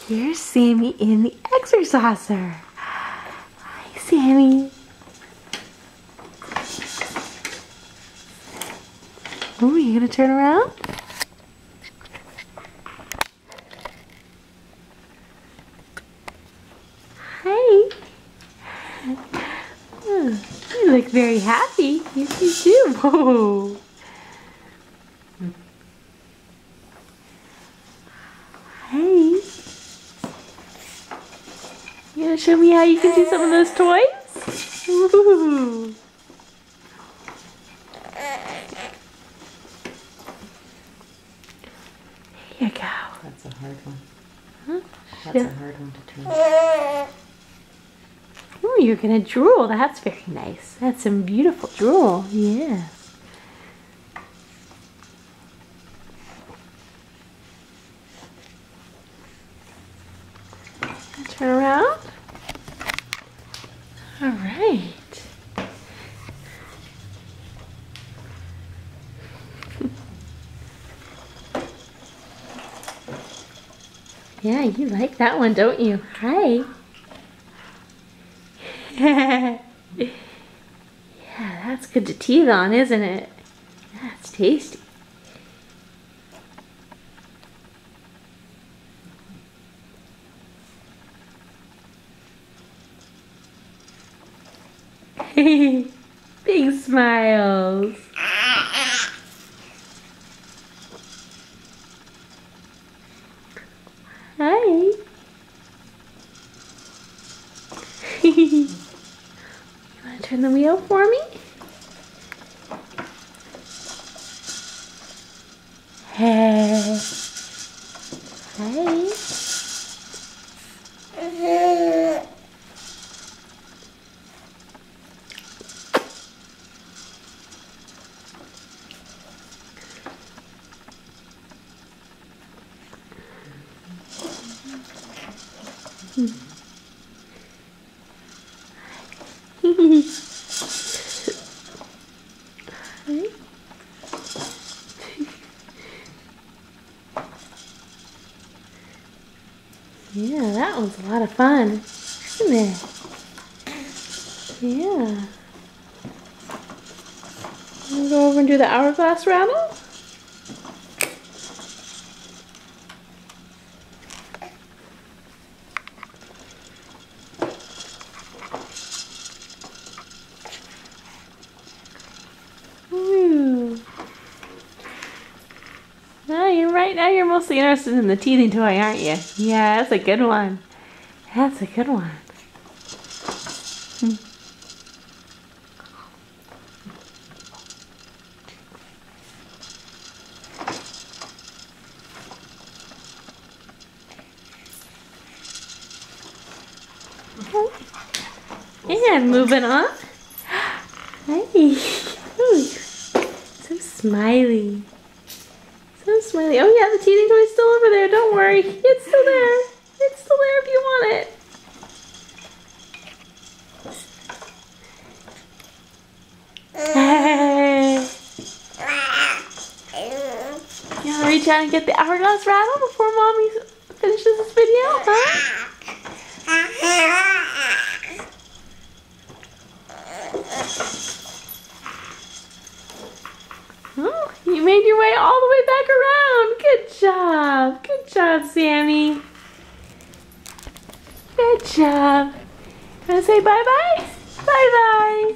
Here's Sammy in the exerciser. Hi, Sammy. Oh, are you gonna turn around? Hi. Oh, you look very happy. Yes, you do. Whoa. Hey. You gonna show me how you can do some of those toys? Ooh. Here you go. That's a hard one. Huh? That's Yeah. a hard one to turn. Oh, you're gonna drool. That's very nice. That's some beautiful drool. Yes. Turn around. All right. Yeah, you like that one, don't you? Hi. Yeah, that's good to teeth on, isn't it? That's tasty. Big smiles. Hi. You want to turn the wheel for me? Hey. Hi. Yeah, that one's a lot of fun, isn't it? Yeah. Wanna go over and do the hourglass rattle? Ooh. Right now you're mostly interested in the teething toy, aren't you? Yeah, that's a good one. That's a good one. And moving on. Hi. Ooh, so smiley. So smiley. Oh yeah, the teething toy's still over there. Don't worry. It's still there. It's still there if you want it. Hey. You want to reach out and get the hourglass rattle before Mommy finishes this video, huh? Oh, you made your way all the way back around. Good job. Good job, Sammy. Good job. Want to say bye-bye? Bye-bye.